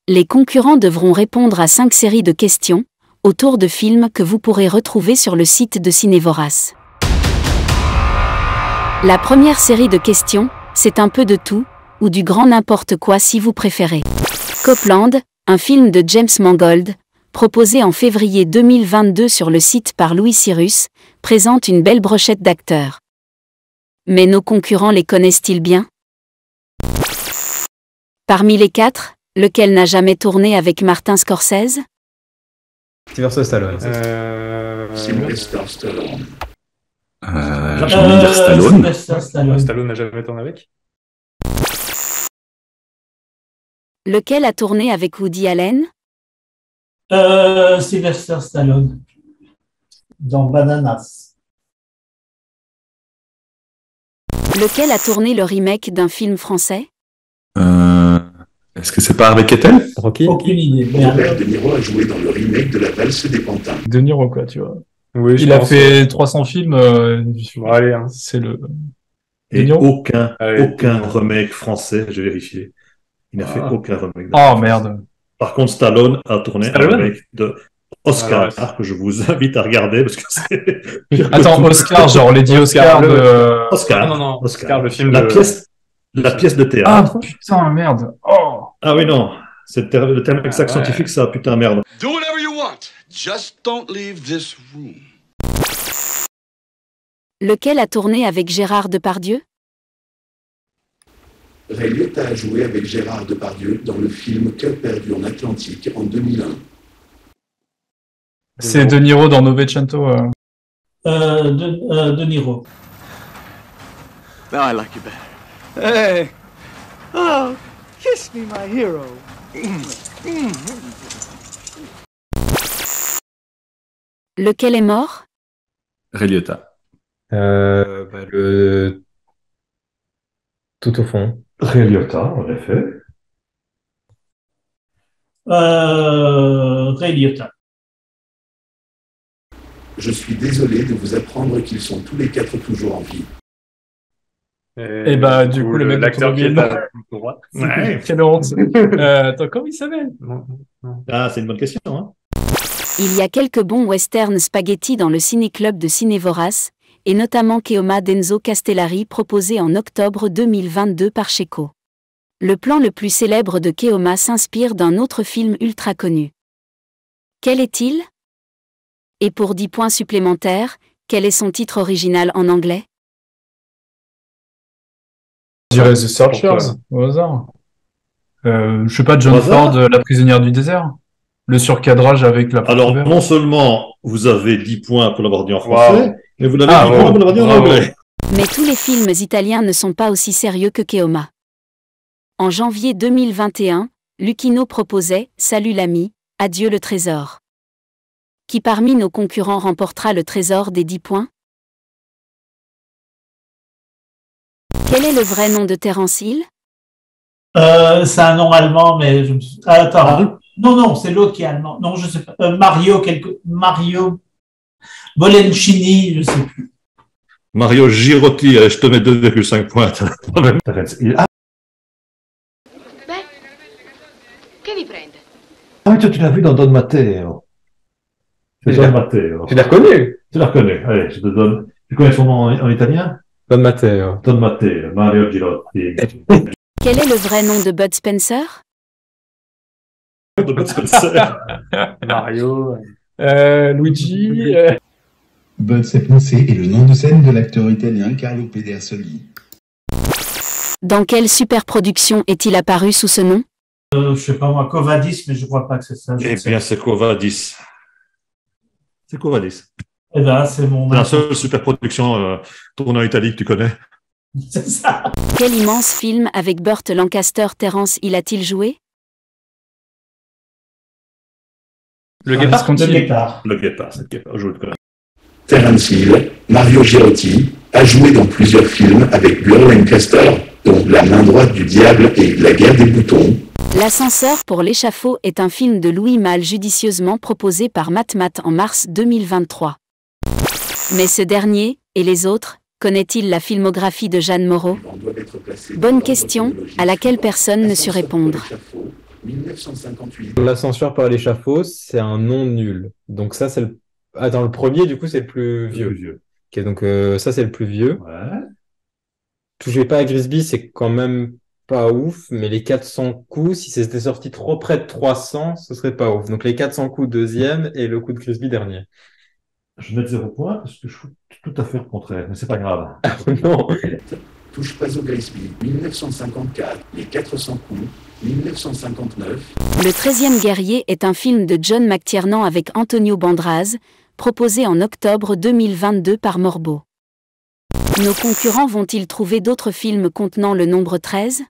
Les concurrents devront répondre à 5 séries de questions, autour de films que vous pourrez retrouver sur le site de Cinévoras. La première série de questions, c'est un peu de tout, ou du grand n'importe quoi si vous préférez. Copland, un film de James Mangold, proposé en février 2022 sur le site par Louis Cyrus, présente une belle brochette d'acteurs. Mais nos concurrents les connaissent-ils bien? Parmi les 4, lequel n'a jamais tourné avec Martin Scorsese? Sylvester Stallone. Sylvester Stallone. J'ai envie de dire Stallone. Stallone n'a jamais tourné avec. Lequel a tourné avec Woody Allen? Sylvester Stallone. Dans Bananas. Lequel a tourné le remake d'un film français? Est-ce que c'est pas Harvey Keitel? Rocky. Aucune idée. Robert De Niro a joué dans le remake de La Valse des Pantins. De Niro, quoi, tu vois. Oui, Il a fait 300 films. Bon, allez, hein. C'est le. Et Mignon. aucun Allez. remake français, j'ai vérifié. Il n'a fait aucun remake. Oh merde. Par contre, Stallone a tourné un Stallone remake de Oscar, que je vous invite à regarder parce que c'est. Attends, Oscar, genre Lady Oscar de. Oscar. Non, Oscar. Oscar, le film La de... pièce de Ah théâtre. putain, merde. Oh. Ah oui, non. C'est le terme exact scientifique, ça, putain, merde. Do whatever you want. Just don't leave this room. Lequel a tourné avec Gérard Depardieu? Ray Liotta a joué avec Gérard Depardieu dans le film Cœur perdu en Atlantique en 2001. C'est De Niro dans Novecento. De Niro. Now I like you better. Hey! Oh, kiss me, my hero. Lequel est mort? Ray Liotta. Le tout au fond. Ray Liotta, en effet. Ray Liotta. Je suis désolé de vous apprendre qu'ils sont tous les 4 toujours en vie. Et bah, du coup, le mec l'acteur dont qui on est oublie à droite. Ouais. Quelle honte. Attends, comment il s'appelle? Ah, c'est une bonne question, hein. Il y a quelques bons western spaghetti dans le ciné-club de Cinévoras, et notamment Keoma d'Enzo Castellari proposé en octobre 2022 par Checo. Le plan le plus célèbre de Keoma s'inspire d'un autre film ultra connu. Quel est-il? Et pour 10 points supplémentaires, quel est son titre original en anglais? Je dirais The Searchers, au hasard. Je sais pas, John Au hasard Ford, La prisonnière du désert. Le surcadrage avec la Alors, porte ouverte. non seulement vous avez 10 points pour l'avoir dit en français, Wow. mais vous avez Ah, 10 points pour l'avoir dit en bravo. anglais. Mais tous les films italiens ne sont pas aussi sérieux que Keoma. En janvier 2021, Lucchino proposait « Salut l'ami, adieu le trésor ». Qui parmi nos concurrents remportera le trésor des 10 points? Quel est le vrai nom de Terence Hill? C'est un nom allemand, mais je me suis... attends. Non, c'est l'autre qui est allemand. Non, je sais pas. Mario Bolencini, je sais plus. Mario Girotti, je te mets 2,5 points. Che vi prende? Ah oui, toi, tu l'as vu dans Don Matteo. C'est Don Matteo. Tu l'as reconnu? Tu l'as reconnu. Allez, je te donne. Tu connais son nom en italien? Don Matteo. Don Matteo, Mario Girotti. Quel est le vrai nom de Bud Spencer? De Bud Spencer. Mario. Luigi. Bud Spencer est le nom de scène de l'acteur italien Carlo Pedersoli. Dans quelle superproduction est-il apparu sous ce nom? Je sais pas moi, Covadis, mais je crois pas que c'est ça. Eh bien, c'est Covadis. C'est Covadis. Eh ben, c'est mon... C'est la seule super production tournée en Italie que tu connais. C'est ça. Quel immense film avec Burt Lancaster Terence Hill a-t-il joué? Le Guépard. Le Guépard. Le Guépard, c'est le Guépard. Je le connais. Terence Hill, Mario Girotti, a joué dans plusieurs films avec Burt Lancaster, dont La main droite du diable et La guerre des boutons. L'ascenseur pour l'échafaud est un film de Louis Malle judicieusement proposé par Matt en mars 2023. Mais ce dernier, et les autres, connaît-il la filmographie de Jeanne Moreau? Bonne question, à laquelle personne ne sut répondre. 1958. L'ascenseur par l'échafaud, c'est un nom nul. Donc ça, c'est le... Attends, le premier, du coup, c'est le plus vieux. Ok, donc ça, c'est le plus vieux. Ouais. Touchez pas à Grisby, c'est quand même pas ouf, mais les 400 coups, si c'était sorti trop près de 300, ce serait pas ouf. Donc les 400 coups, deuxième, et le coup de Grisby, dernier. Je vais mettre 0 point parce que je fous tout à fait le contraire, mais c'est pas grave. Non. Touche pas au Grisby, 1954. Les 400 coups, 1959. Le 13e guerrier est un film de John McTiernan avec Antonio Banderas, proposé en octobre 2022 par Morbo. Nos concurrents vont-ils trouver d'autres films contenant le nombre 13 ?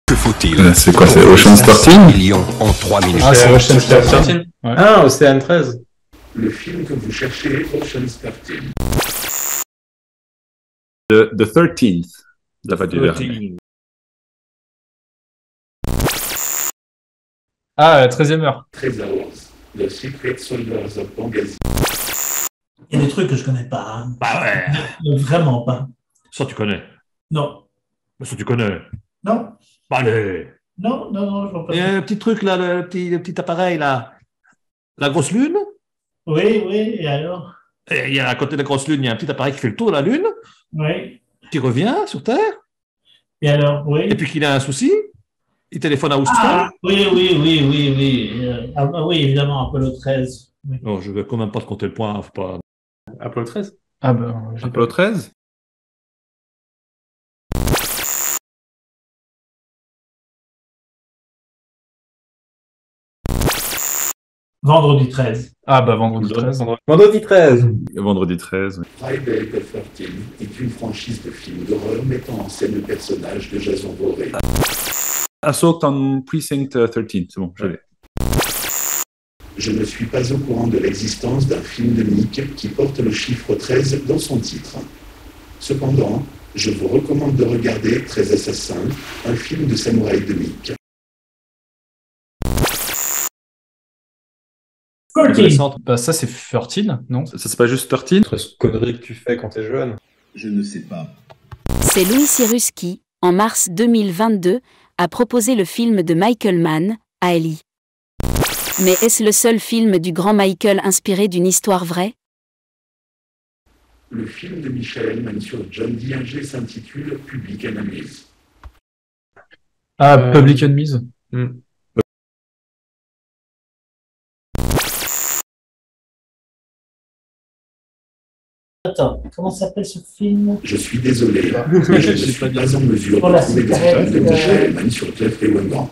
Que faut-il? C'est quoi, c'est Ocean's 13? Millions en 3 minutes. Ah, c'est Ocean's 13. Ouais. Ah, Océane 13. Le film que vous cherchez, Ocean's 13. The 13th. La voix du dernier. Ah, 13e heure. 13 Hours. The Secret Soldiers of Benghazi. Il y a des trucs que je connais pas. Hein. Bah ouais. Vraiment pas. Ça, tu connais. Non. Ça, tu connais. Non. Bah, allez. Non, je vois pas. Il y a un petit truc là, le petit appareil là. La grosse lune. Oui, et alors? Et il y a à côté de la grosse lune, il y a un petit appareil qui fait le tour de la lune, Oui. qui revient sur Terre. Et alors, oui. Et puis qu'il a un souci, il téléphone à Australie. Ah, oui. Oui, évidemment, Apollo 13. Oui. Non, je vais quand même pas te compter le point, faut pas. Apollo 13? Ah ben, j'ai Apollo 13? Vendredi 13. Ah bah vendredi 13. Vendredi 13. Vendredi 13, oui. Friday the 13 est une franchise de films d'horreur mettant en scène le personnage de Jason Voorhees. Assault on Precinct 13, c'est bon, j'avais. Je ne suis pas au courant de l'existence d'un film de Nick qui porte le chiffre 13 dans son titre. Cependant, je vous recommande de regarder 13 Assassins, un film de samouraï de Nick. 13. Bah ça c'est 13, non? Ça c'est pas juste 13? Cette connerie que tu fais quand t'es jeune. Je ne sais pas. C'est Louis Cyrus qui, en mars 2022, a proposé le film de Michael Mann, Ali. Mais est-ce le seul film du grand Michael inspiré d'une histoire vraie? Le film de Michael Mann sur John Dinger s'intitule Public Enemies. Ah, Public Enemies. Attends, comment s'appelle ce film? Je suis désolé, mais je ne suis pas en mesure Pour de la trouver des cigarette, films de Michael Mann sur Jeffrey Wingard.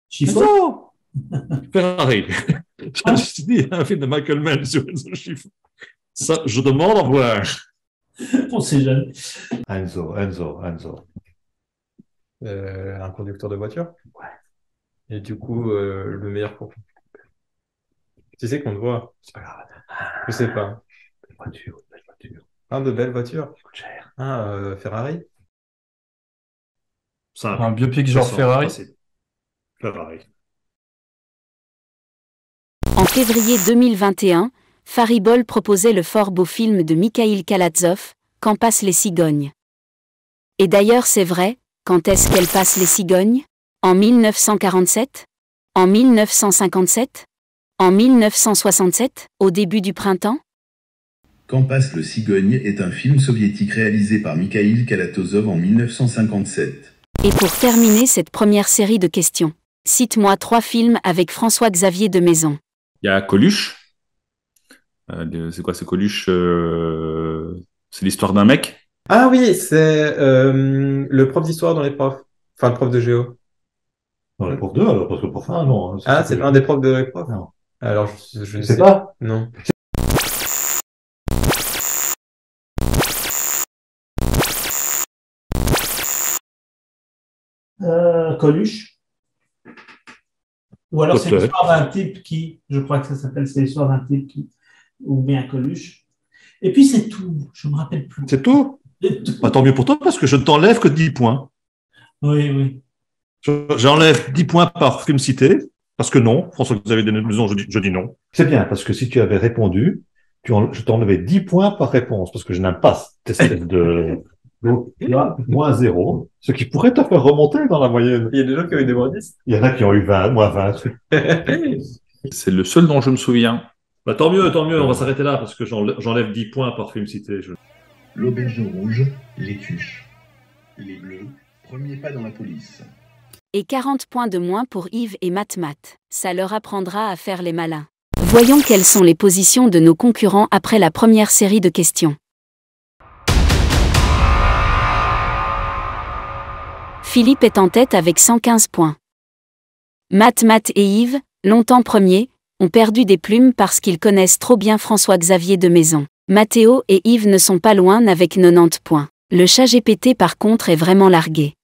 Chiffon? Ferrari. Je me suis dit, un film de Michael Mann sur un chiffre. Ça, je demande à voir. On sait jamais. Enzo. Un conducteur de voiture? Ouais. Et du coup, le meilleur pour... Tu sais qu'on te voit. C'est pas grave. Je sais pas. Belle voiture. Ah, de belles voitures. Coûte cher. Ah, Ferrari? Simple. Un biopic genre Ferrari. Facile. Ferrari. En février 2021, Faribol proposait le fort beau film de Mikhail Kalatzov, Quand passent les cigognes. Et d'ailleurs c'est vrai, quand est-ce qu'elles passent les cigognes? En 1947? En 1957? En 1967, au début du printemps? Quand passe le cigogne est un film soviétique réalisé par Mikhail Kalatozov en 1957. Et pour terminer cette première série de questions, cite-moi 3 films avec François-Xavier de Maison. Il y a Coluche. C'est quoi, c'est Coluche? C'est l'histoire d'un mec? Ah oui, c'est le prof d'histoire dans les profs. Enfin, le prof de géo. Dans les profs 2, alors, parce que prof 1, non. Ah, c'est un des profs de les profs? Non. Alors, je ne sais sais pas. Non. Coluche. Ou alors c'est Peut-être. l'histoire d'un type qui, je crois que ça s'appelle, c'est l'histoire d'un type qui, ou bien Coluche. Et puis c'est tout, je ne me rappelle plus. C'est tout? C'est tout. Bah, tant mieux pour toi, parce que je ne t'enlève que 10 points. Oui. J'enlève 10 points par film cité, parce que non, François-Xavier de Maison, je dis non. C'est bien, parce que si tu avais répondu, je t'enlevais 10 points par réponse, parce que je n'aime pas cette espèce de... Donc, tu as moins 0, ce qui pourrait te faire remonter dans la moyenne. Il y a des gens qui ont eu des moins 10. Il y en a qui ont eu 20, moins 20. C'est le seul dont je me souviens. Bah, tant mieux, on va s'arrêter là parce que j'enlève 10 points par film cité. L'auberge rouge, les tuches. Les bleus, premier pas dans la police. Et 40 points de moins pour Yves et Matt. Ça leur apprendra à faire les malins. Voyons quelles sont les positions de nos concurrents après la première série de questions. Philippe est en tête avec 115 points. Matt et Yves, longtemps premiers, ont perdu des plumes parce qu'ils connaissent trop bien François-Xavier de Maison. Mathéo et Yves ne sont pas loin avec 90 points. Le chat GPT par contre est vraiment largué.